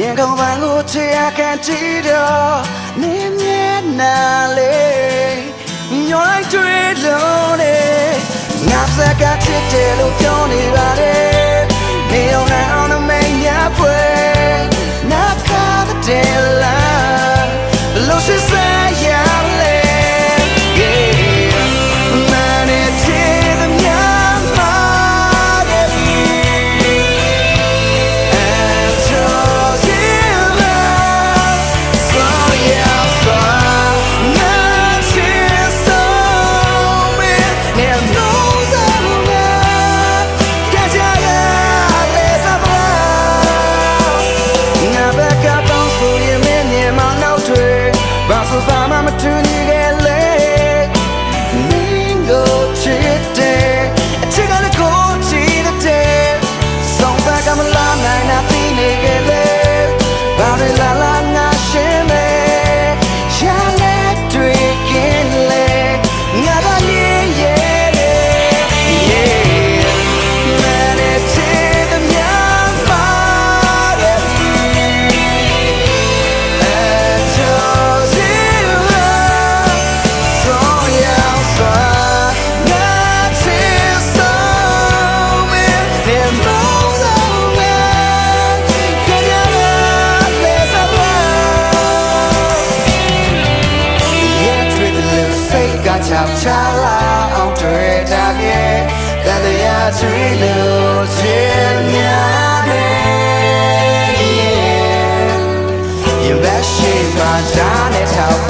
ရင်ကုန်ပန်းကိုချေရခံကြည့်တော့နေမျက်နှာလေးညှိုလိုက်တွေ့လို့နေငါစကားချစ်တယ်လို့ပြောနေပါတယ်နေအောင်နဲ့အောင်မင်းရပွဲနာခါတဲ့လားလို့ရှိစရလေ ချောက်ချလာအောင်တွေ့တာကဲကံတရားချွေလို့ချင်များတယ်ရင်ဘက်ရှိမှဒါနဲ့ထောက်